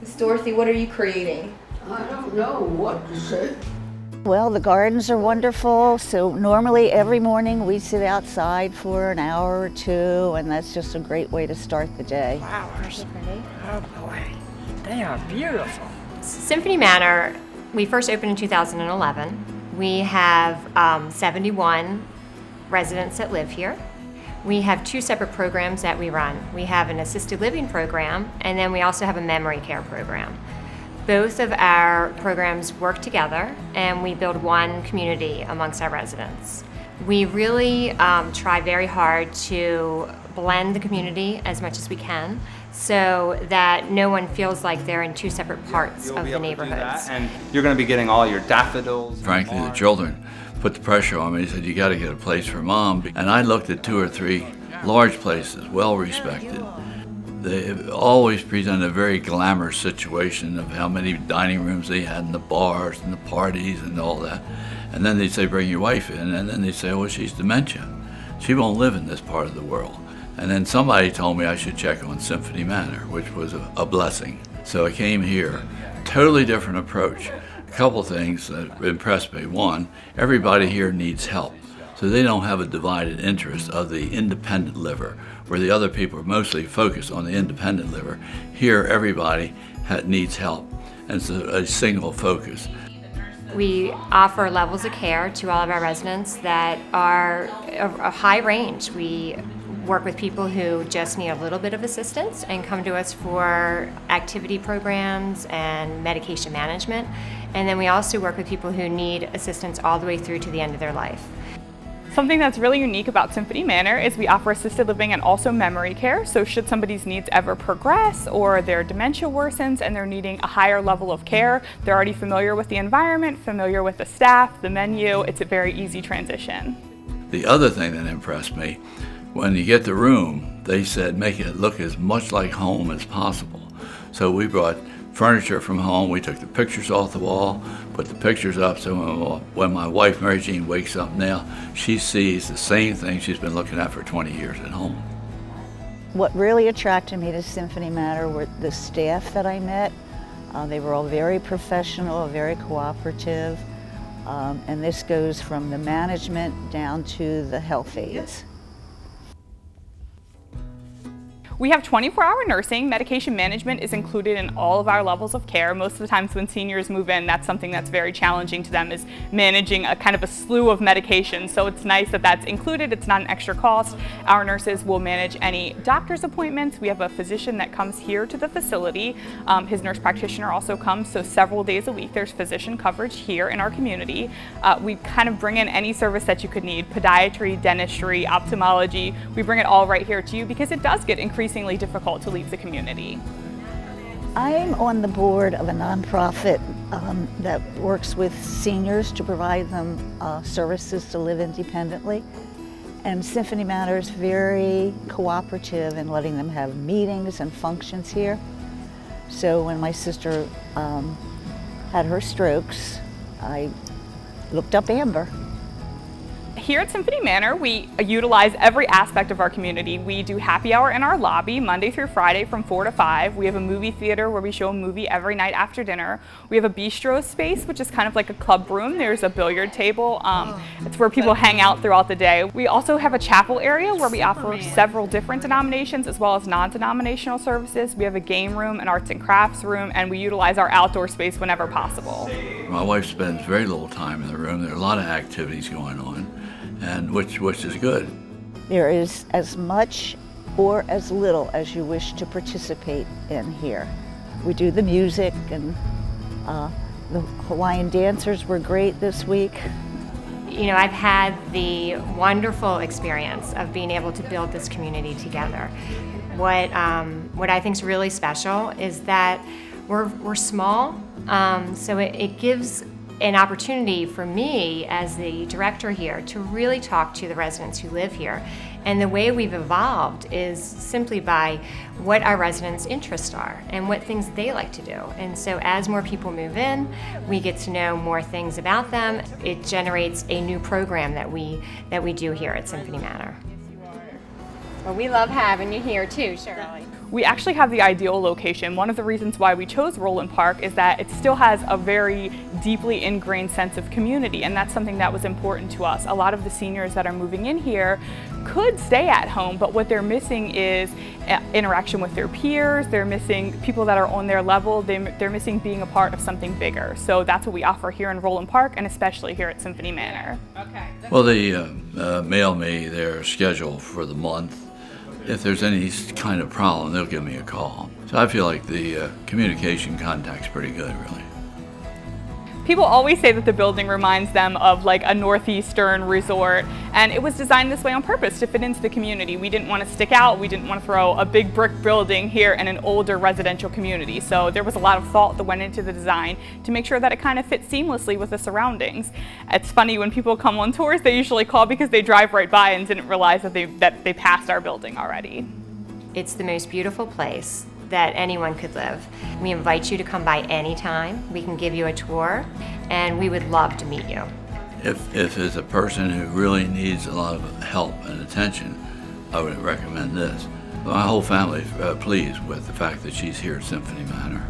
Miss Dorothy, what are you creating? I don't know what to say. Well, the gardens are wonderful, so normally every morning we sit outside for an hour or two, and that's just a great way to start the day. Flowers. Oh boy, they are beautiful. Symphony Manor, we first opened in 2011. We have 71 residents that live here. We have two separate programs that we run. We have an assisted living program, and then we also have a memory care program. Both of our programs work together, and we build one community amongst our residents. We really try very hard to blend the community as much as we can so that no one feels like they're in two separate parts of the neighborhoods. And you're going to be getting all your daffodils. Frankly, the children put the pressure on me. They said, you got to get a place for Mom. And I looked at 2 or 3 large places, well respected. They always present a very glamorous situation of how many dining rooms they had and the bars and the parties and all that. And then they'd say, bring your wife in. And then they'd say, oh, she's dementia. She won't live in this part of the world. And then somebody told me I should check on Symphony Manor, which was a blessing. So I came here, totally different approach. A couple things that impressed me. One, everybody here needs help. So they don't have a divided interest of the independent liver, where the other people are mostly focused on the independent liver. Here, everybody needs help, and it's a single focus. We offer levels of care to all of our residents that are a high range. We work with people who just need a little bit of assistance and come to us for activity programs and medication management. And then we also work with people who need assistance all the way through to the end of their life. Something that's really unique about Symphony Manor is we offer assisted living and also memory care. So should somebody's needs ever progress or their dementia worsens and they're needing a higher level of care, they're already familiar with the environment, familiar with the staff, the menu. It's a very easy transition. The other thing that impressed me, when you get the room, they said make it look as much like home as possible. So we brought furniture from home. We took the pictures off the wall, put the pictures up, so when my wife Mary Jean wakes up now, she sees the same thing she's been looking at for 20 years at home. What really attracted me to Symphony Manor were the staff that I met. They were all very professional, very cooperative, and this goes from the management down to the health aides. We have 24-hour nursing. Medication management is included in all of our levels of care. Most of the times when seniors move in, that's something that's very challenging to them, is managing a kind of a slew of medications. So it's nice that that's included. It's not an extra cost. Our nurses will manage any doctor's appointments. We have a physician that comes here to the facility. His nurse practitioner also comes, so several days a week there's physician coverage here in our community. We kind of bring in any service that you could need: podiatry, dentistry, ophthalmology. We bring it all right here to you because it does get increasingly difficult to leave the community. I'm on the board of a nonprofit that works with seniors to provide them services to live independently. And Symphony Manor is very cooperative in letting them have meetings and functions here. So when my sister had her strokes, I looked up Amber. Here at Symphony Manor, we utilize every aspect of our community. We do happy hour in our lobby Monday through Friday from 4 to 5. We have a movie theater where we show a movie every night after dinner. We have a bistro space, which is kind of like a club room. There's a billiard table. It's where people hang out throughout the day. We also have a chapel area where we offer several different denominations as well as non-denominational services. We have a game room, an arts and crafts room, and we utilize our outdoor space whenever possible. My wife spends very little time in the room. There are a lot of activities going on, and which is good. There is as much or as little as you wish to participate in here. We do the music, and the Hawaiian dancers were great this week. You know, I've had the wonderful experience of being able to build this community together. What I think is really special is that we're small, so it gives an opportunity for me as the director here to really talk to the residents who live here. And the way we've evolved is simply by what our residents' interests are and what things they like to do. And so as more people move in, we get to know more things about them. It generates a new program that we do here at Symphony Manor. Well, we love having you here too, Shirley. We actually have the ideal location. One of the reasons why we chose Roland Park is that it still has a very deeply ingrained sense of community, and that's something that was important to us. A lot of the seniors that are moving in here could stay at home, but what they're missing is interaction with their peers, they're missing people that are on their level, they're missing being a part of something bigger. So that's what we offer here in Roland Park, and especially here at Symphony Manor. Well, they mail me their schedule for the month. If there's any kind of problem, they'll give me a call. So I feel like the communication contact's pretty good, really. People always say that the building reminds them of like a northeastern resort, and it was designed this way on purpose to fit into the community. We didn't want to stick out, we didn't want to throw a big brick building here in an older residential community. So there was a lot of thought that went into the design to make sure that it kind of fit seamlessly with the surroundings. It's funny, when people come on tours, they usually call because they drive right by and didn't realize that they passed our building already. It's the most beautiful place that anyone could live. We invite you to come by anytime. We can give you a tour, and we would love to meet you. If it's a person who really needs a lot of help and attention, I would recommend this. My whole family is pleased with the fact that she's here at Symphony Manor.